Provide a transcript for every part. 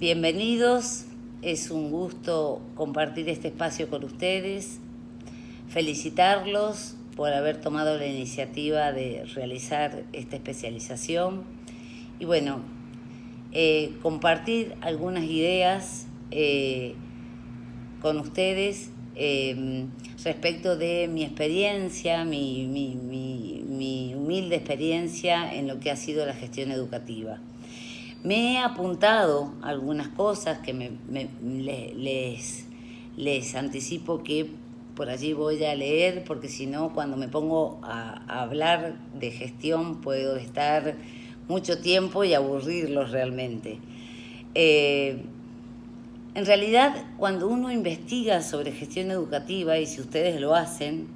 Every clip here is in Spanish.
Bienvenidos, es un gusto compartir este espacio con ustedes, felicitarlos por haber tomado la iniciativa de realizar esta especialización y bueno, compartir algunas ideas con ustedes respecto de mi experiencia, mi humilde experiencia en lo que ha sido la gestión educativa. Me he apuntado algunas cosas que les anticipo que por allí voy a leer, porque si no, cuando me pongo a hablar de gestión puedo estar mucho tiempo y aburrirlos realmente. En realidad, cuando uno investiga sobre gestión educativa, y si ustedes lo hacen,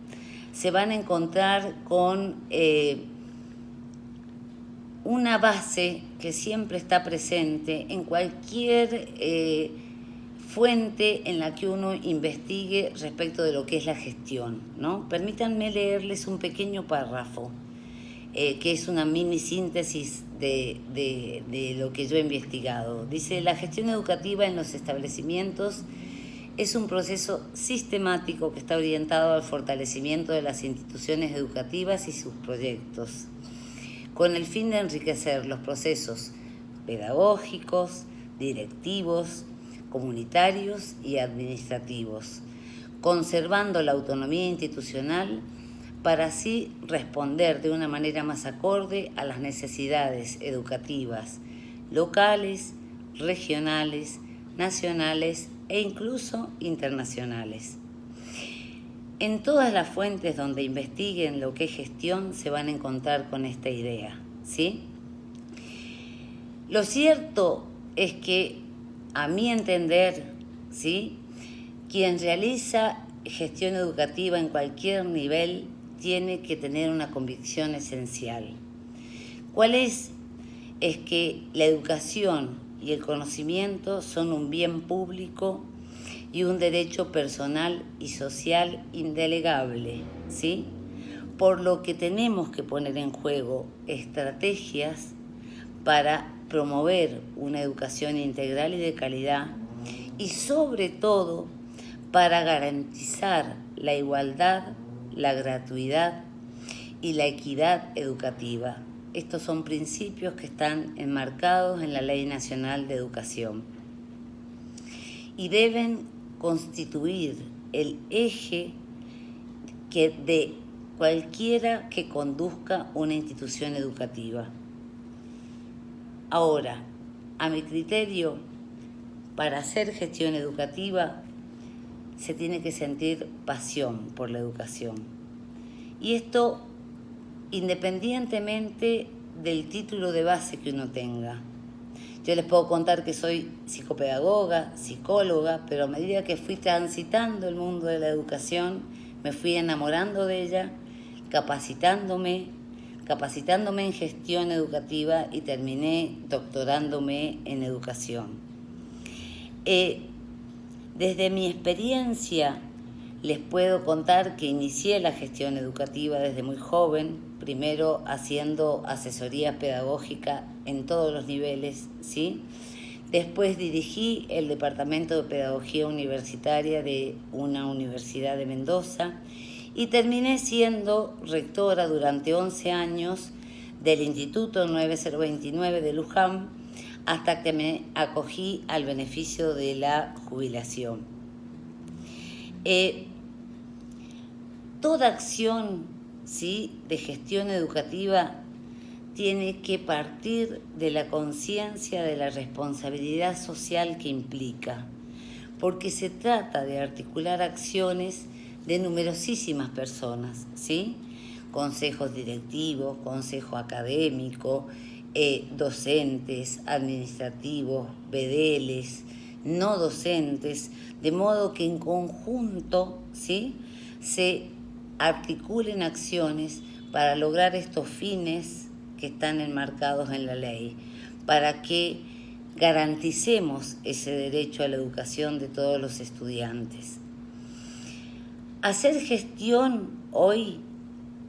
se van a encontrar con una base que siempre está presente en cualquier fuente en la que uno investigue respecto de lo que es la gestión, ¿no? Permítanme leerles un pequeño párrafo, que es una mini síntesis de lo que yo he investigado. Dice: la gestión educativa en los establecimientos es un proceso sistemático que está orientado al fortalecimiento de las instituciones educativas y sus proyectos, con el fin de enriquecer los procesos pedagógicos, directivos, comunitarios y administrativos, conservando la autonomía institucional para así responder de una manera más acorde a las necesidades educativas locales, regionales, nacionales e incluso internacionales. En todas las fuentes donde investiguen lo que es gestión se van a encontrar con esta idea, ¿sí? Lo cierto es que, a mi entender, ¿sí?, quien realiza gestión educativa en cualquier nivel tiene que tener una convicción esencial. ¿Cuál es? Es que la educación y el conocimiento son un bien público y un derecho personal y social indelegable, ¿sí? Por lo que tenemos que poner en juego estrategias para promover una educación integral y de calidad y sobre todo para garantizar la igualdad, la gratuidad y la equidad educativa. Estos son principios que están enmarcados en la Ley Nacional de Educación y deben constituir el eje de cualquiera que conduzca una institución educativa. Ahora, a mi criterio, para hacer gestión educativa se tiene que sentir pasión por la educación. Y esto independientemente del título de base que uno tenga. Yo les puedo contar que soy psicopedagoga, psicóloga, pero a medida que fui transitando el mundo de la educación, me fui enamorando de ella, capacitándome en gestión educativa y terminé doctorándome en educación. Desde mi experiencia les puedo contar que inicié la gestión educativa desde muy joven, primero haciendo asesoría pedagógica en todos los niveles, ¿sí? Después dirigí el Departamento de Pedagogía Universitaria de una universidad de Mendoza y terminé siendo rectora durante 11 años del Instituto 9029 de Luján hasta que me acogí al beneficio de la jubilación. Toda acción, ¿sí?, de gestión educativa tiene que partir de la conciencia de la responsabilidad social que implica, porque se trata de articular acciones de numerosísimas personas, ¿sí? Consejos directivos, consejo académico, docentes, administrativos, bedeles, no docentes, de modo que en conjunto, ¿sí?, se articulen acciones para lograr estos fines que están enmarcados en la ley, para que garanticemos ese derecho a la educación de todos los estudiantes. Hacer gestión hoy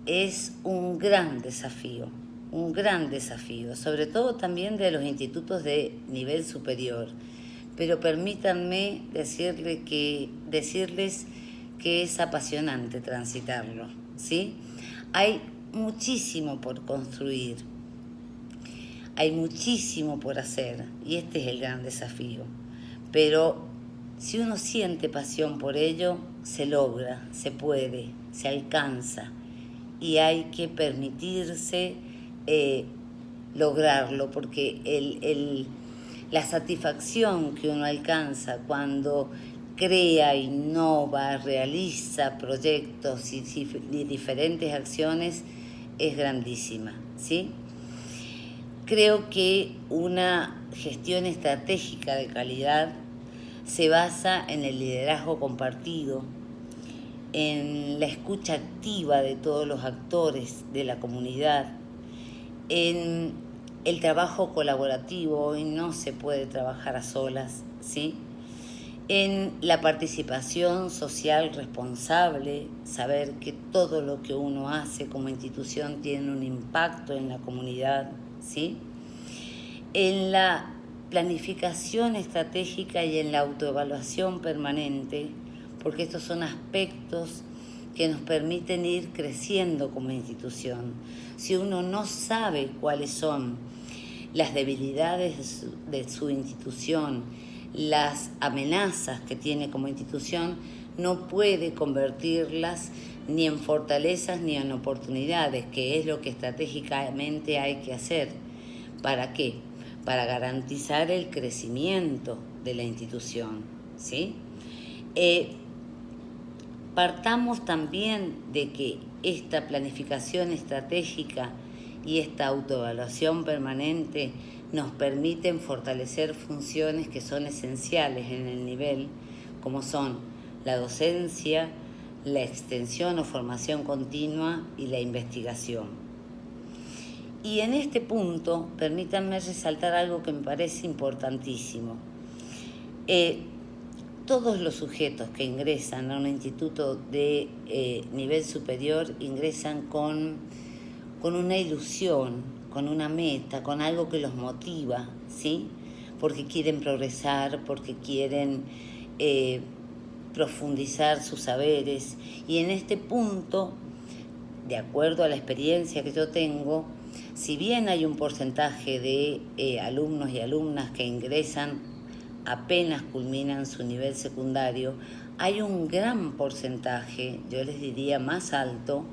es un gran desafío, sobre todo también de los institutos de nivel superior, pero permítanme decirles que es apasionante transitarlo, ¿sí? Hay muchísimo por construir, hay muchísimo por hacer, y este es el gran desafío. Pero si uno siente pasión por ello, se logra, se puede, se alcanza, y hay que permitirse lograrlo, porque la satisfacción que uno alcanza cuando crea, innova, realiza proyectos y diferentes acciones es grandísima, ¿sí? Creo que una gestión estratégica de calidad se basa en el liderazgo compartido, en la escucha activa de todos los actores de la comunidad, en el trabajo colaborativo. Hoy no se puede trabajar a solas, ¿sí? En la participación social responsable, saber que todo lo que uno hace como institución tiene un impacto en la comunidad, ¿sí? En la planificación estratégica y en la autoevaluación permanente, porque estos son aspectos que nos permiten ir creciendo como institución. Si uno no sabe cuáles son las debilidades de su institución, las amenazas que tiene como institución, no puede convertirlas ni en fortalezas ni en oportunidades, que es lo que estratégicamente hay que hacer. ¿Para qué? Para garantizar el crecimiento de la institución, ¿sí? Partamos también de que esta planificación estratégica y esta autoevaluación permanente nos permiten fortalecer funciones que son esenciales en el nivel, como son la docencia, la extensión o formación continua y la investigación. Y en este punto, permítanme resaltar algo que me parece importantísimo. Todos los sujetos que ingresan a un instituto de nivel superior ingresan con una ilusión, con una meta, con algo que los motiva, ¿sí? Porque quieren progresar, porque quieren profundizar sus saberes. Y en este punto, de acuerdo a la experiencia que yo tengo, si bien hay un porcentaje de alumnos y alumnas que ingresan apenas culminan su nivel secundario, hay un gran porcentaje, yo les diría más alto,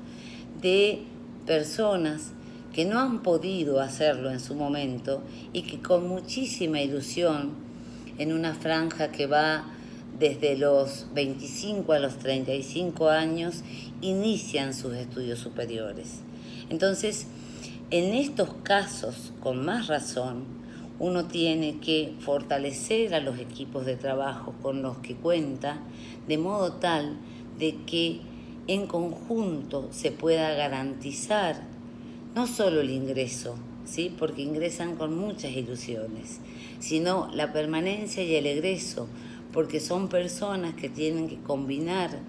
de personas que no han podido hacerlo en su momento y que con muchísima ilusión, en una franja que va desde los 25 a los 35 años, inician sus estudios superiores. Entonces, en estos casos, con más razón, uno tiene que fortalecer a los equipos de trabajo con los que cuenta, de modo tal de que en conjunto se pueda garantizar no solo el ingreso, ¿sí? Porque ingresan con muchas ilusiones, sino la permanencia y el egreso, porque son personas que tienen que combinar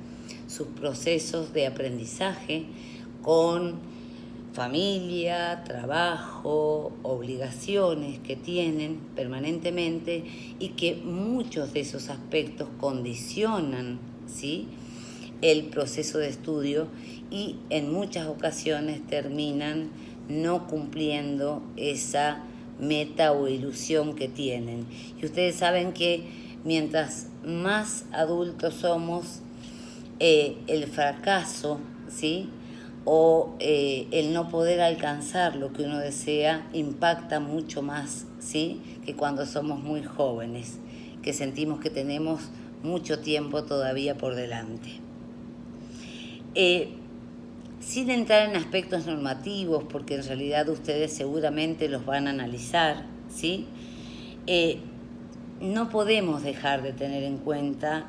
sus procesos de aprendizaje con familia, trabajo, obligaciones que tienen permanentemente y que muchos de esos aspectos condicionan, ¿sí?, el proceso de estudio y en muchas ocasiones terminan no cumpliendo esa meta o ilusión que tienen. Y ustedes saben que mientras más adultos somos, el fracaso, ¿sí?, o el no poder alcanzar lo que uno desea impacta mucho más, ¿sí?, que cuando somos muy jóvenes, que sentimos que tenemos mucho tiempo todavía por delante. Sin entrar en aspectos normativos, porque en realidad ustedes seguramente los van a analizar, ¿sí?, no podemos dejar de tener en cuenta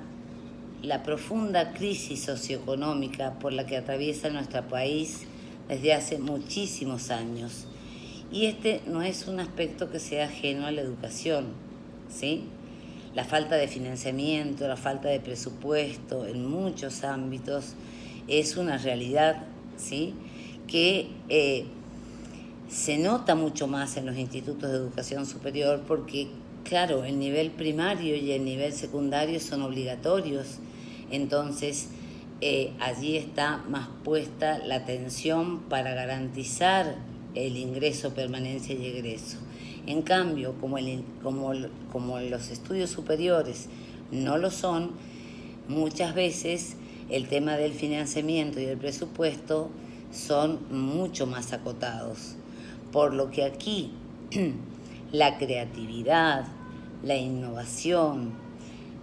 la profunda crisis socioeconómica por la que atraviesa nuestro país desde hace muchísimos años. Y este no es un aspecto que sea ajeno a la educación, ¿sí? La falta de financiamiento, la falta de presupuesto en muchos ámbitos es una realidad, ¿sí?, que se nota mucho más en los institutos de educación superior porque claro, el nivel primario y el nivel secundario son obligatorios, entonces allí está más puesta la atención para garantizar el ingreso, permanencia y egreso. En cambio, como los estudios superiores no lo son, muchas veces el tema del financiamiento y el presupuesto son mucho más acotados, por lo que aquí la creatividad, la innovación,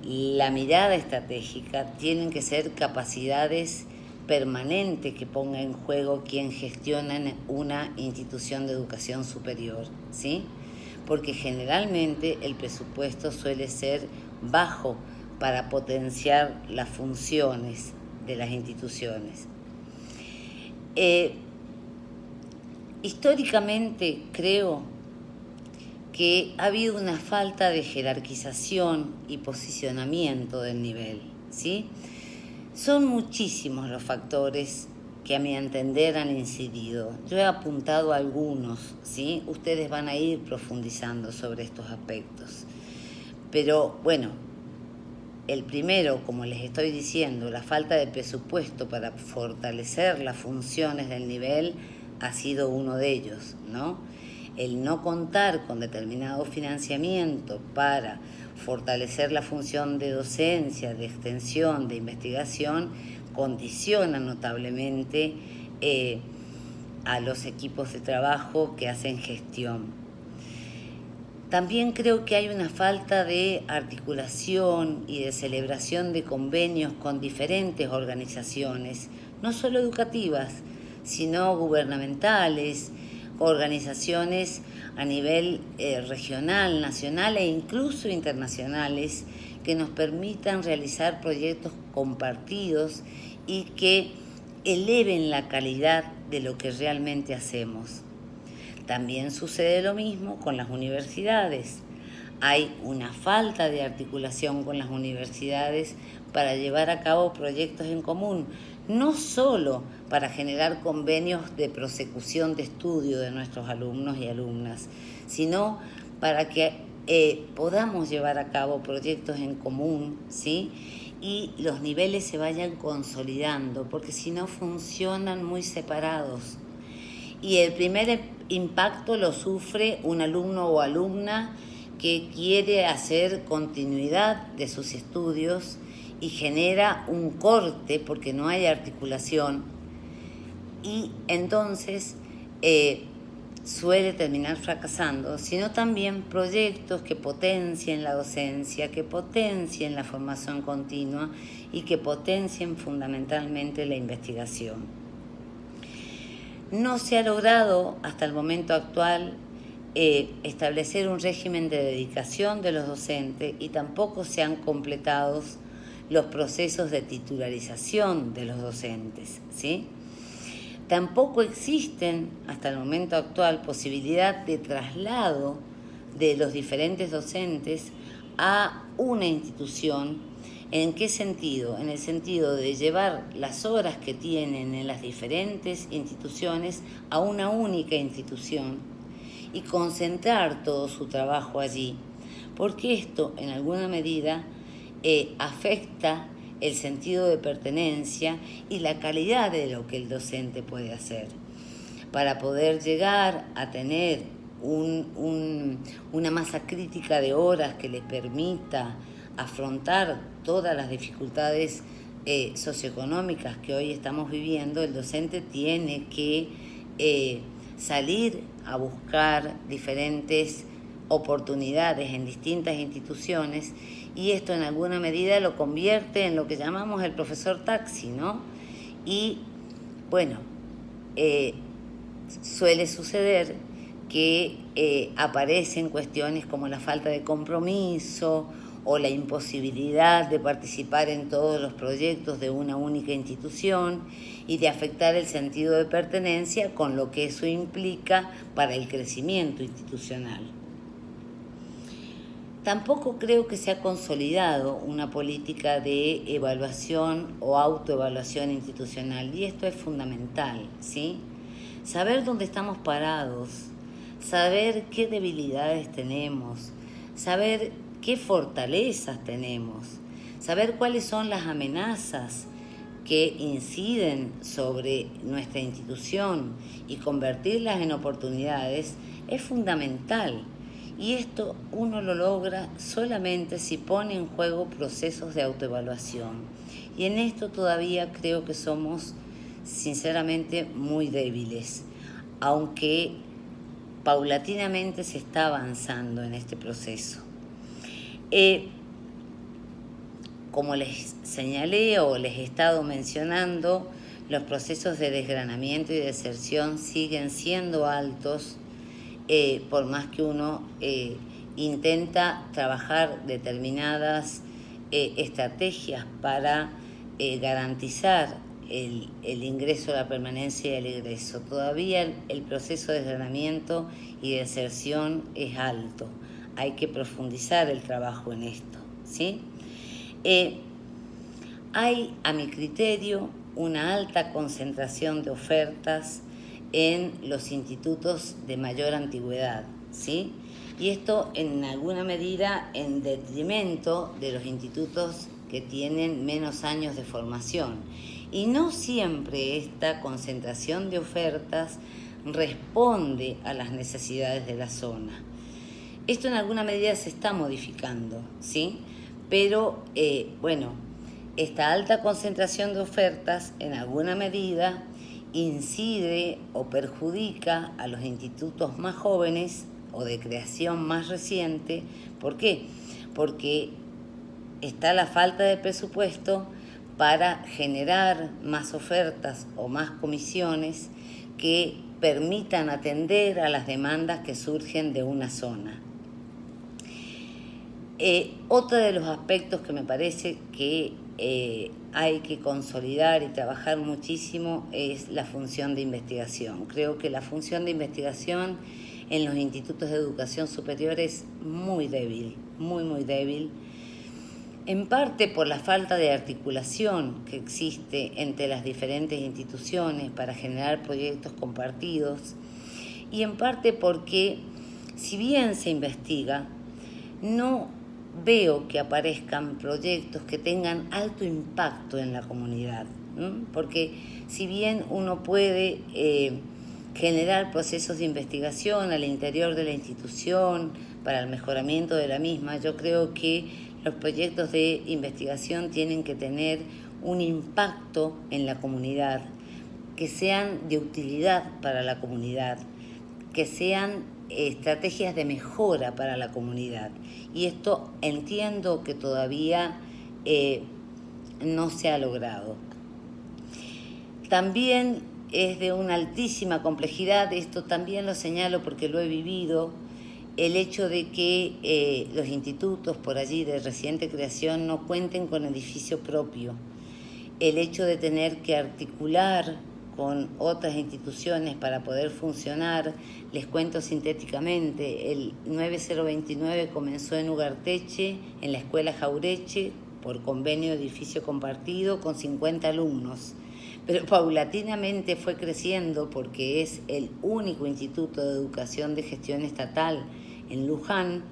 la mirada estratégica tienen que ser capacidades permanentes que ponga en juego quien gestiona una institución de educación superior, ¿sí? Porque generalmente el presupuesto suele ser bajo para potenciar las funciones de las instituciones. Históricamente creo que ha habido una falta de jerarquización y posicionamiento del nivel, ¿sí? Son muchísimos los factores que a mi entender han incidido. Yo he apuntado algunos, ¿sí? Ustedes van a ir profundizando sobre estos aspectos. Pero bueno, el primero, como les estoy diciendo, la falta de presupuesto para fortalecer las funciones del nivel ha sido uno de ellos, ¿no? El no contar con determinado financiamiento para fortalecer la función de docencia, de extensión, de investigación, condiciona notablemente a los equipos de trabajo que hacen gestión. También creo que hay una falta de articulación y de celebración de convenios con diferentes organizaciones, no solo educativas, sino gubernamentales, organizaciones a nivel regional, nacional e incluso internacionales que nos permitan realizar proyectos compartidos y que eleven la calidad de lo que realmente hacemos. También sucede lo mismo con las universidades. Hay una falta de articulación con las universidades para llevar a cabo proyectos en común, no solo para generar convenios de prosecución de estudio de nuestros alumnos y alumnas, sino para que podamos llevar a cabo proyectos en común, ¿sí? Y los niveles se vayan consolidando, porque si no funcionan muy separados. Y el primer impacto lo sufre un alumno o alumna que quiere hacer continuidad de sus estudios y genera un corte porque no hay articulación y entonces suele terminar fracasando, sino también proyectos que potencien la docencia, que potencien la formación continua y que potencien fundamentalmente la investigación. No se ha logrado hasta el momento actual establecer un régimen de dedicación de los docentes y tampoco se han completado los procesos de titularización de los docentes, ¿sí? Tampoco existen hasta el momento actual posibilidad de traslado de los diferentes docentes a una institución. ¿En qué sentido? En el sentido de llevar las horas que tienen en las diferentes instituciones a una única institución y concentrar todo su trabajo allí, porque esto en alguna medida afecta el sentido de pertenencia y la calidad de lo que el docente puede hacer. Para poder llegar a tener una masa crítica de horas que les permita afrontar todas las dificultades socioeconómicas que hoy estamos viviendo, el docente tiene que salir a buscar diferentes oportunidades en distintas instituciones y esto en alguna medida lo convierte en lo que llamamos el profesor taxi, ¿no? Y bueno, suele suceder que aparecen cuestiones como la falta de compromiso o la imposibilidad de participar en todos los proyectos de una única institución y de afectar el sentido de pertenencia con lo que eso implica para el crecimiento institucional. Tampoco creo que se ha consolidado una política de evaluación o autoevaluación institucional y esto es fundamental, ¿sí? Saber dónde estamos parados, saber qué debilidades tenemos, saber qué fortalezas tenemos, saber cuáles son las amenazas que inciden sobre nuestra institución y convertirlas en oportunidades es fundamental. Y esto uno lo logra solamente si pone en juego procesos de autoevaluación. Y en esto todavía creo que somos sinceramente muy débiles, aunque paulatinamente se está avanzando en este proceso. Como les señalé o les he estado mencionando, los procesos de desgranamiento y deserción siguen siendo altos, por más que uno intenta trabajar determinadas estrategias para garantizar el ingreso, la permanencia y el egreso. Todavía el proceso de desgranamiento y deserción es alto. Hay que profundizar el trabajo en esto, ¿sí? Hay, a mi criterio, una alta concentración de ofertas en los institutos de mayor antigüedad, ¿sí? Y esto en alguna medida en detrimento de los institutos que tienen menos años de formación. Y no siempre esta concentración de ofertas responde a las necesidades de la zona. Esto en alguna medida se está modificando, ¿sí? Pero, esta alta concentración de ofertas en alguna medida incide o perjudica a los institutos más jóvenes o de creación más reciente. ¿Por qué? Porque está la falta de presupuesto para generar más ofertas o más comisiones que permitan atender a las demandas que surgen de una zona. Otro de los aspectos que me parece que hay que consolidar y trabajar muchísimo es la función de investigación. Creo que la función de investigación en los institutos de educación superior es muy débil, muy débil, en parte por la falta de articulación que existe entre las diferentes instituciones para generar proyectos compartidos, y en parte porque, si bien se investiga, no veo que aparezcan proyectos que tengan alto impacto en la comunidad, ¿no? Porque si bien uno puede generar procesos de investigación al interior de la institución para el mejoramiento de la misma, yo creo que los proyectos de investigación tienen que tener un impacto en la comunidad, que sean de utilidad para la comunidad, que sean estrategias de mejora para la comunidad. Y esto entiendo que todavía no se ha logrado. También es de una altísima complejidad, esto también lo señalo porque lo he vivido, el hecho de que los institutos por allí de reciente creación no cuenten con edificio propio, el hecho de tener que articular con otras instituciones para poder funcionar. Les cuento sintéticamente, el 9029 comenzó en Ugarteche, en la escuela Jaureche, por convenio de edificio compartido con 50 alumnos, pero paulatinamente fue creciendo porque es el único instituto de educación de gestión estatal en Luján.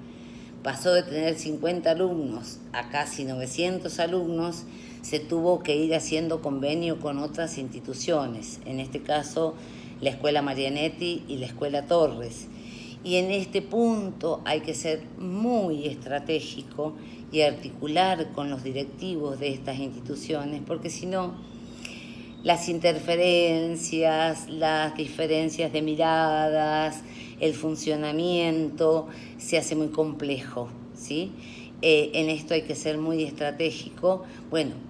Pasó de tener 50 alumnos a casi 900 alumnos, se tuvo que ir haciendo convenio con otras instituciones, en este caso la Escuela Marianetti y la Escuela Torres. Y en este punto hay que ser muy estratégico y articular con los directivos de estas instituciones, porque si no, las interferencias, las diferencias de miradas, el funcionamiento se hace muy complejo, ¿sí? En esto hay que ser muy estratégico,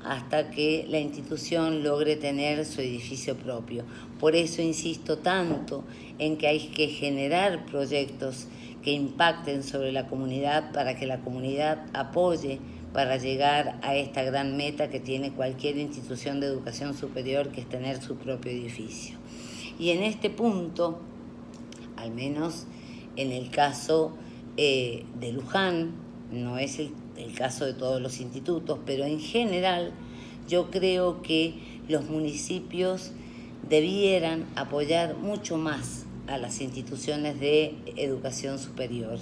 hasta que la institución logre tener su edificio propio. Por eso insisto tanto en que hay que generar proyectos que impacten sobre la comunidad para que la comunidad apoye para llegar a esta gran meta que tiene cualquier institución de educación superior, que es tener su propio edificio. Y en este punto, al menos en el caso de Luján, no es el caso de todos los institutos, pero en general yo creo que los municipios debieran apoyar mucho más a las instituciones de educación superior.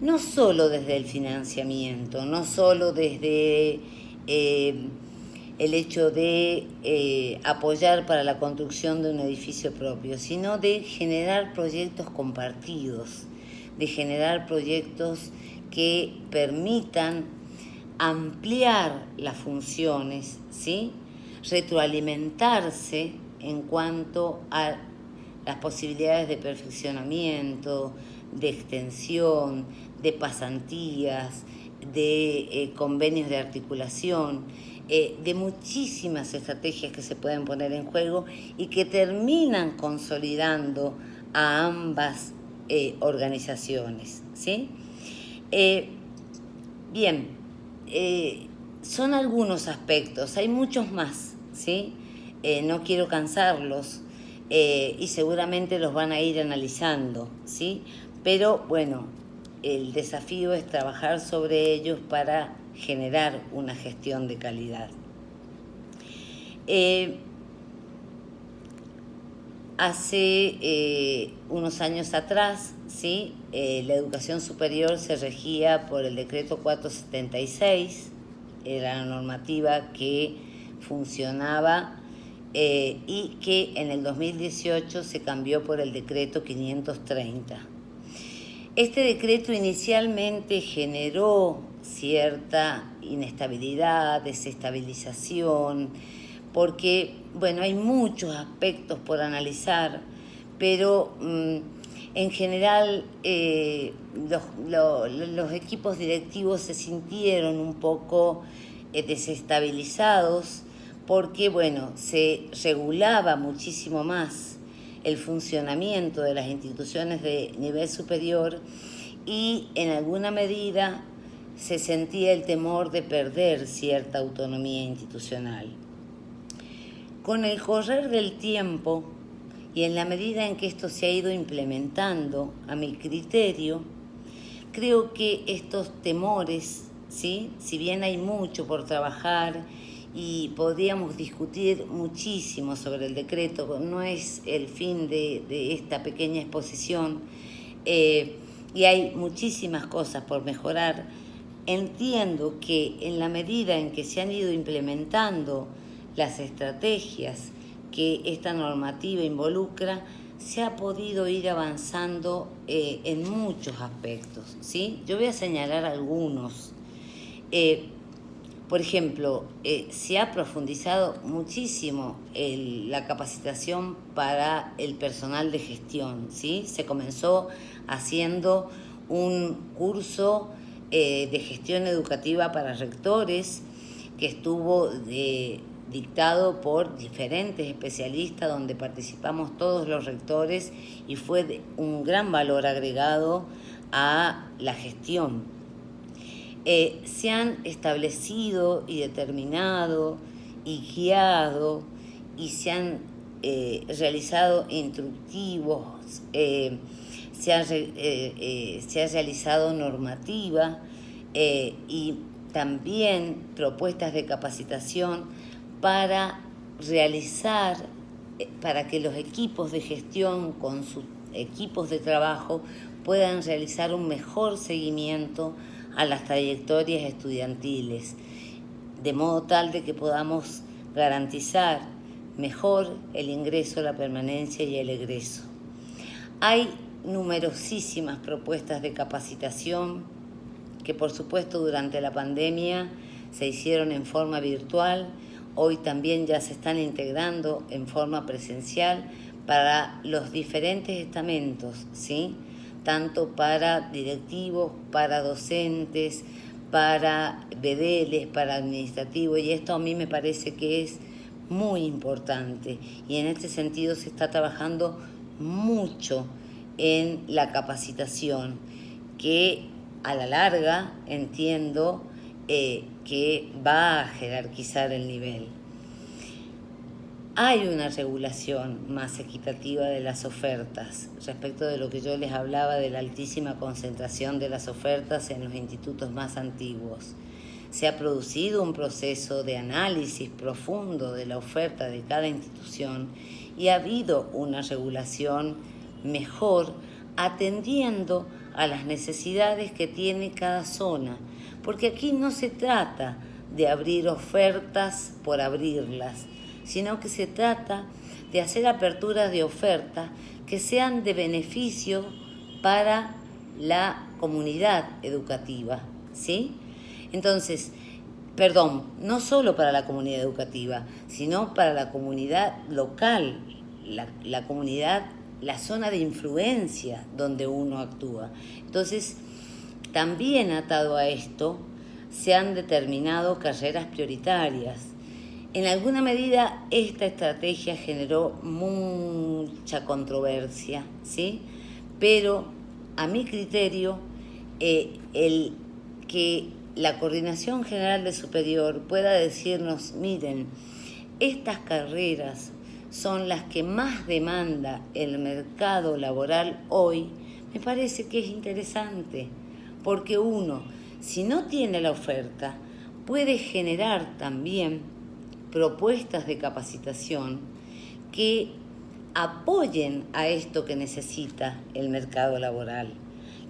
no solo desde el financiamiento, no solo desde el hecho de apoyar para la construcción de un edificio propio, sino de generar proyectos compartidos, de generar proyectos que permitan ampliar las funciones, ¿sí? Retroalimentarse en cuanto a las posibilidades de perfeccionamiento, de extensión, de pasantías, de convenios de articulación, de muchísimas estrategias que se pueden poner en juego y que terminan consolidando a ambas organizaciones, ¿sí? Bien, son algunos aspectos, hay muchos más, ¿sí? No quiero cansarlos y seguramente los van a ir analizando, ¿sí? Pero bueno, el desafío es trabajar sobre ellos para generar una gestión de calidad. Hace unos años atrás, ¿sí? La educación superior se regía por el decreto 476, era la normativa que funcionaba y que en el 2018 se cambió por el decreto 530. Este decreto inicialmente generó cierta inestabilidad, desestabilización, porque, bueno, hay muchos aspectos por analizar, pero en general los equipos directivos se sintieron un poco desestabilizados porque, bueno, se regulaba muchísimo más el funcionamiento de las instituciones de nivel superior y en alguna medida se sentía el temor de perder cierta autonomía institucional. Con el correr del tiempo y en la medida en que esto se ha ido implementando, a mi criterio, creo que estos temores, ¿sí? Si bien hay mucho por trabajar y podríamos discutir muchísimo sobre el decreto, no es el fin de esta pequeña exposición, y hay muchísimas cosas por mejorar, entiendo que en la medida en que se han ido implementando las estrategias que esta normativa involucra, se ha podido ir avanzando en muchos aspectos, ¿sí? Yo voy a señalar algunos. Por ejemplo, se ha profundizado muchísimo la capacitación para el personal de gestión, ¿sí? Se comenzó haciendo un curso de gestión educativa para rectores que estuvo dictado por diferentes especialistas donde participamos todos los rectores y fue de un gran valor agregado a la gestión. Se han establecido y determinado y guiado y se han realizado instructivos, se ha realizado normativa y también propuestas de capacitación para realizar, para que los equipos de gestión con sus equipos de trabajo puedan realizar un mejor seguimiento a las trayectorias estudiantiles, de modo tal de que podamos garantizar mejor el ingreso, la permanencia y el egreso. Hay numerosísimas propuestas de capacitación que por supuesto durante la pandemia se hicieron en forma virtual, hoy también ya se están integrando en forma presencial para los diferentes estamentos, ¿sí? Tanto para directivos, para docentes, para bedeles, para administrativos, y esto a mí me parece que es muy importante y en este sentido se está trabajando mucho en la capacitación, que a la larga entiendo que va a jerarquizar el nivel. Hay una regulación más equitativa de las ofertas respecto de lo que yo les hablaba de la altísima concentración de las ofertas en los institutos más antiguos. Se ha producido un proceso de análisis profundo de la oferta de cada institución y ha habido una regulación mejor atendiendo a las necesidades que tiene cada zona, porque aquí no se trata de abrir ofertas por abrirlas, sino que se trata de hacer aperturas de ofertas que sean de beneficio para la comunidad educativa, ¿sí? Entonces, perdón, no solo para la comunidad educativa, sino para la comunidad local, la comunidad, la zona de influencia donde uno actúa. Entonces, también atado a esto, se han determinado carreras prioritarias. En alguna medida, esta estrategia generó mucha controversia, ¿sí? Pero, a mi criterio, el que la Coordinación General de Superior pueda decirnos, miren, estas carreras son las que más demanda el mercado laboral hoy, me parece que es interesante, porque uno, si no tiene la oferta, puede generar también propuestas de capacitación que apoyen a esto que necesita el mercado laboral,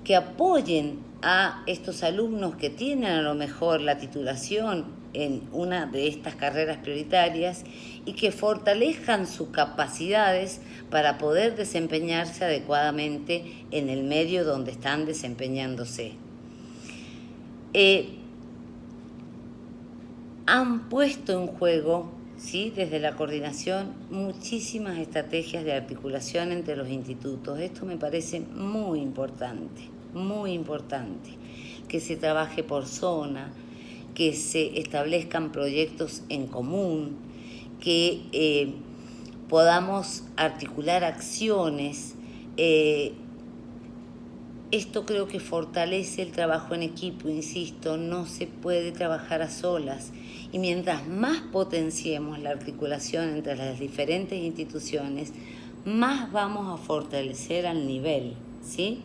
que apoyen a estos alumnos que tienen a lo mejor la titulación en una de estas carreras prioritarias y que fortalezcan sus capacidades para poder desempeñarse adecuadamente en el medio donde están desempeñándose. Han puesto en juego, ¿sí?, desde la coordinación, muchísimas estrategias de articulación entre los institutos. Esto me parece muy importante, que se trabaje por zona, que se establezcan proyectos en común, que podamos articular acciones. Esto creo que fortalece el trabajo en equipo, insisto, no se puede trabajar a solas. Y mientras más potenciemos la articulación entre las diferentes instituciones, más vamos a fortalecer al nivel, ¿sí?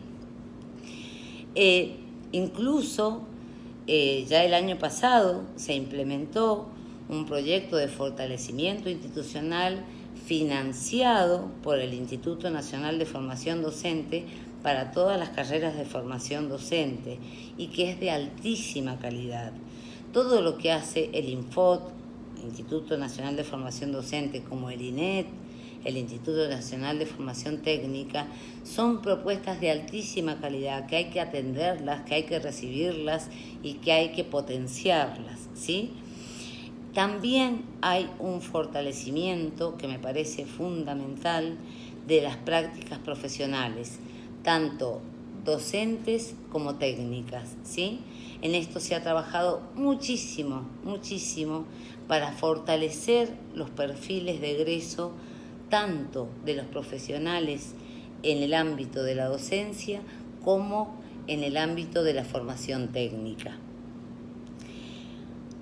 Incluso ya el año pasado se implementó un proyecto de fortalecimiento institucional financiado por el Instituto Nacional de Formación Docente para todas las carreras de formación docente y que es de altísima calidad. Todo lo que hace el INFOT, Instituto Nacional de Formación Docente, como el INET, el Instituto Nacional de Formación Técnica, son propuestas de altísima calidad, que hay que atenderlas, que hay que recibirlas y que hay que potenciarlas, ¿sí? También hay un fortalecimiento que me parece fundamental de las prácticas profesionales, tanto docentes como técnicas, ¿sí? En esto se ha trabajado muchísimo para fortalecer los perfiles de egreso tanto de los profesionales en el ámbito de la docencia como en el ámbito de la formación técnica.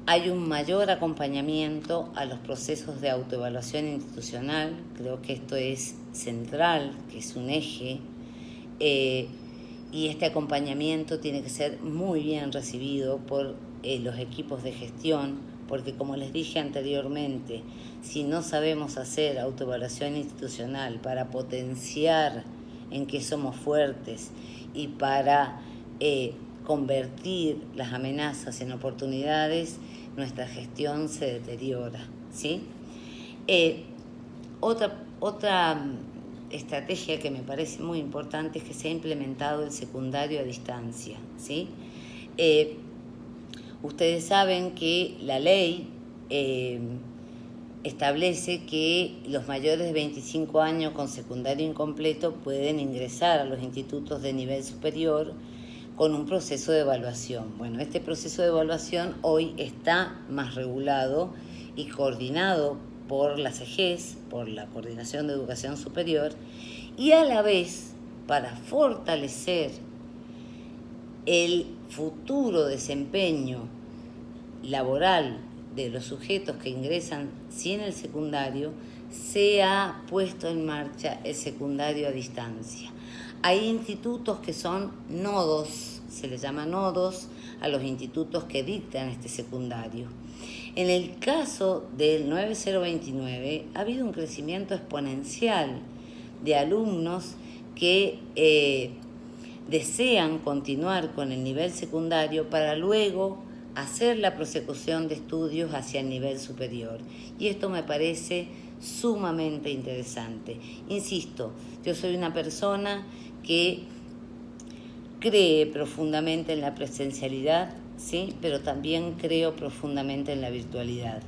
Hay un mayor acompañamiento a los procesos de autoevaluación institucional, creo que esto es central, que es un eje, y este acompañamiento tiene que ser muy bien recibido por los equipos de gestión, porque como les dije anteriormente, si no sabemos hacer autoevaluación institucional para potenciar en qué somos fuertes y para convertir las amenazas en oportunidades, nuestra gestión se deteriora, ¿sí? Otra estrategia que me parece muy importante es que se ha implementado el secundario a distancia, ¿sí? Ustedes saben que la ley establece que los mayores de 25 años con secundario incompleto pueden ingresar a los institutos de nivel superior con un proceso de evaluación. Bueno, este proceso de evaluación hoy está más regulado y coordinado por la CEGES, por la Coordinación de Educación Superior, y a la vez, para fortalecer el futuro desempeño laboral de los sujetos que ingresan sin el secundario, se ha puesto en marcha el secundario a distancia. Hay institutos que son nodos, se les llama nodos a los institutos que dictan este secundario. En el caso del 9029 ha habido un crecimiento exponencial de alumnos que desean continuar con el nivel secundario para luego hacer la prosecución de estudios hacia el nivel superior. Y esto me parece sumamente interesante. Insisto, yo soy una persona que cree profundamente en la presencialidad, ¿sí? Pero también creo profundamente en la virtualidad.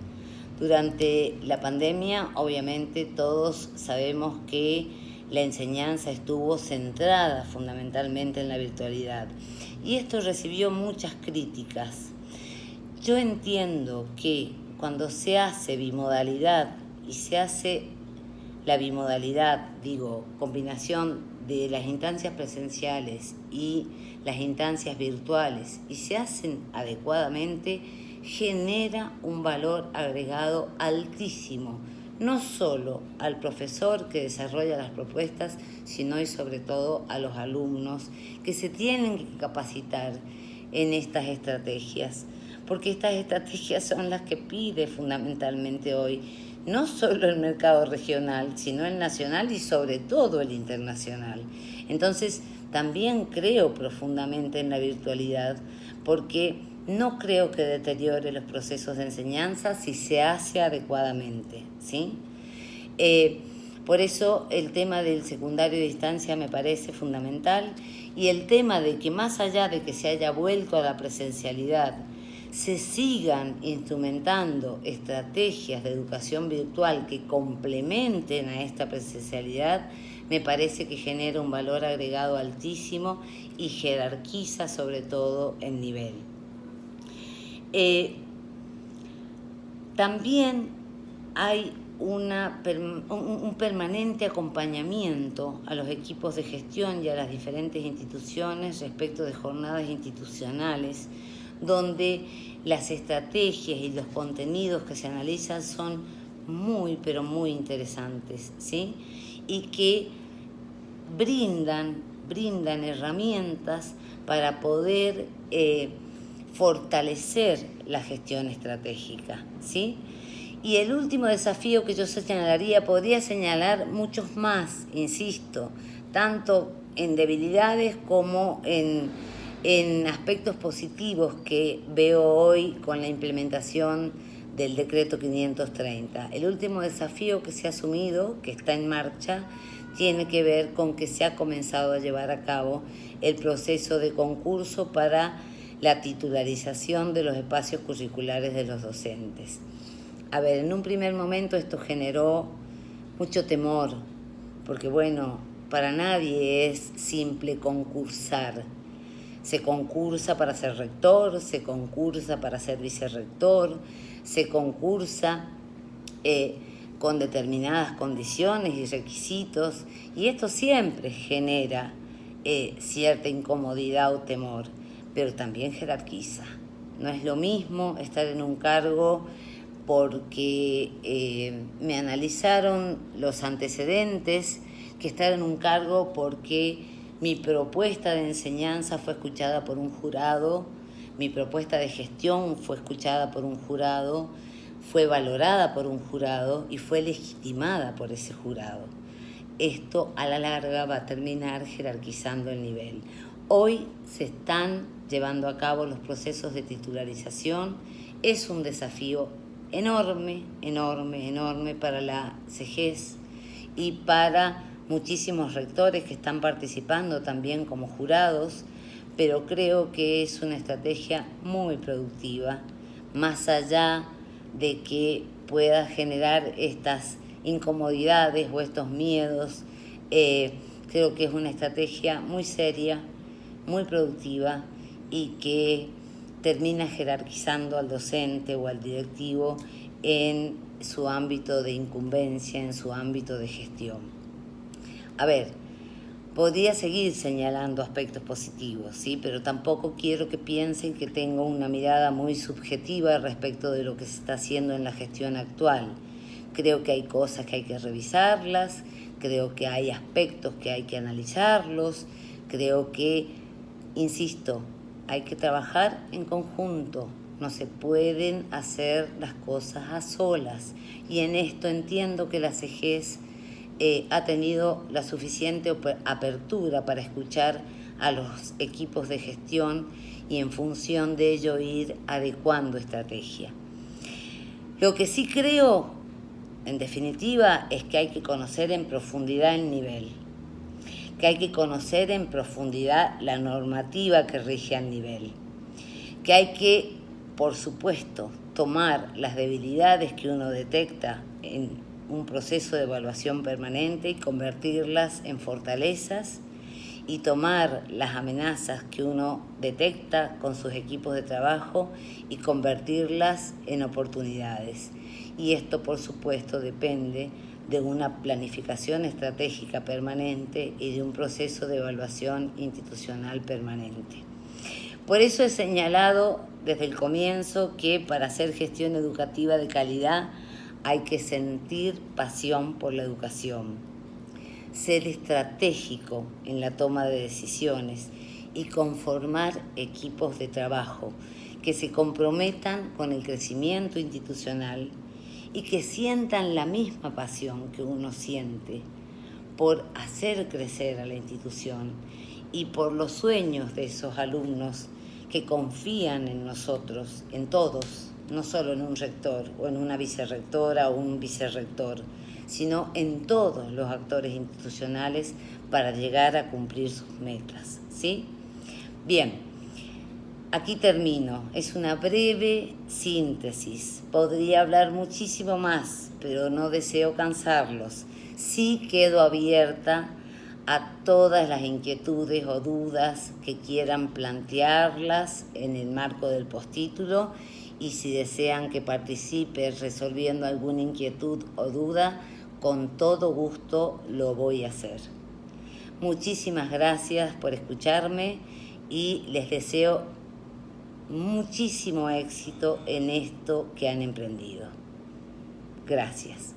Durante la pandemia, obviamente, todos sabemos que la enseñanza estuvo centrada fundamentalmente en la virtualidad. Y esto recibió muchas críticas. Yo entiendo que cuando se hace bimodalidad y se hace la bimodalidad, combinación de las instancias presenciales y las instancias virtuales, y se hacen adecuadamente, genera un valor agregado altísimo, no solo al profesor que desarrolla las propuestas, sino y sobre todo a los alumnos que se tienen que capacitar en estas estrategias, porque estas estrategias son las que pide fundamentalmente hoy no solo el mercado regional, sino el nacional y sobre todo el internacional. Entonces, también creo profundamente en la virtualidad, porque no creo que deteriore los procesos de enseñanza si se hace adecuadamente, ¿sí? Por eso el tema del secundario de distancia me parece fundamental, y el tema de que más allá de que se haya vuelto a la presencialidad, se sigan instrumentando estrategias de educación virtual que complementen a esta presencialidad, me parece que genera un valor agregado altísimo y jerarquiza sobre todo el nivel. También hay un permanente acompañamiento a los equipos de gestión y a las diferentes instituciones respecto de jornadas institucionales, donde las estrategias y los contenidos que se analizan son muy, pero muy interesantes, ¿sí? Y que brindan herramientas para poder fortalecer la gestión estratégica, ¿sí? Y el último desafío que yo señalaría, podría señalar muchos más, insisto, tanto en debilidades como en aspectos positivos que veo hoy con la implementación del decreto 530. El último desafío que se ha asumido, que está en marcha, tiene que ver con que se ha comenzado a llevar a cabo el proceso de concurso para la titularización de los espacios curriculares de los docentes. A ver, en un primer momento esto generó mucho temor, porque para nadie es simple concursar. Se concursa para ser rector, se concursa para ser vicerrector, se concursa con determinadas condiciones y requisitos, y esto siempre genera cierta incomodidad o temor, pero también jerarquiza. No es lo mismo estar en un cargo porque me analizaron los antecedentes que estar en un cargo porque mi propuesta de enseñanza fue escuchada por un jurado, mi propuesta de gestión fue escuchada por un jurado, fue valorada por un jurado y fue legitimada por ese jurado. Esto a la larga va a terminar jerarquizando el nivel. Hoy se están llevando a cabo los procesos de titularización. Es un desafío enorme para la CEGES y para muchísimos rectores que están participando también como jurados, pero creo que es una estrategia muy productiva, más allá de que pueda generar estas incomodidades o estos miedos. Creo que es una estrategia muy seria, muy productiva y que termina jerarquizando al docente o al directivo en su ámbito de incumbencia, en su ámbito de gestión. A ver, podría seguir señalando aspectos positivos, ¿sí? Pero tampoco quiero que piensen que tengo una mirada muy subjetiva respecto de lo que se está haciendo en la gestión actual. Creo que hay cosas que hay que revisarlas, creo que hay aspectos que hay que analizarlos, creo que, insisto, hay que trabajar en conjunto, no se pueden hacer las cosas a solas. Y en esto entiendo que la CEGES ha tenido la suficiente apertura para escuchar a los equipos de gestión y en función de ello ir adecuando estrategia. Lo que sí creo, en definitiva, es que hay que conocer en profundidad el nivel, que hay que conocer en profundidad la normativa que rige al nivel, que hay que, por supuesto, tomar las debilidades que uno detecta en un proceso de evaluación permanente y convertirlas en fortalezas, y tomar las amenazas que uno detecta con sus equipos de trabajo y convertirlas en oportunidades. Y esto, por supuesto, depende de una planificación estratégica permanente y de un proceso de evaluación institucional permanente. Por eso he señalado desde el comienzo que para hacer gestión educativa de calidad hay que sentir pasión por la educación, ser estratégico en la toma de decisiones y conformar equipos de trabajo que se comprometan con el crecimiento institucional y que sientan la misma pasión que uno siente por hacer crecer a la institución y por los sueños de esos alumnos que confían en nosotros, en todos, no solo en un rector o en una vicerrectora o un vicerrector, sino en todos los actores institucionales para llegar a cumplir sus metas, ¿sí? Bien, aquí termino. Es una breve síntesis. Podría hablar muchísimo más, pero no deseo cansarlos. Sí quedo abierta a todas las inquietudes o dudas que quieran plantearlas en el marco del postítulo, y si desean que participe resolviendo alguna inquietud o duda, con todo gusto lo voy a hacer. Muchísimas gracias por escucharme y les deseo muchísimo éxito en esto que han emprendido. Gracias.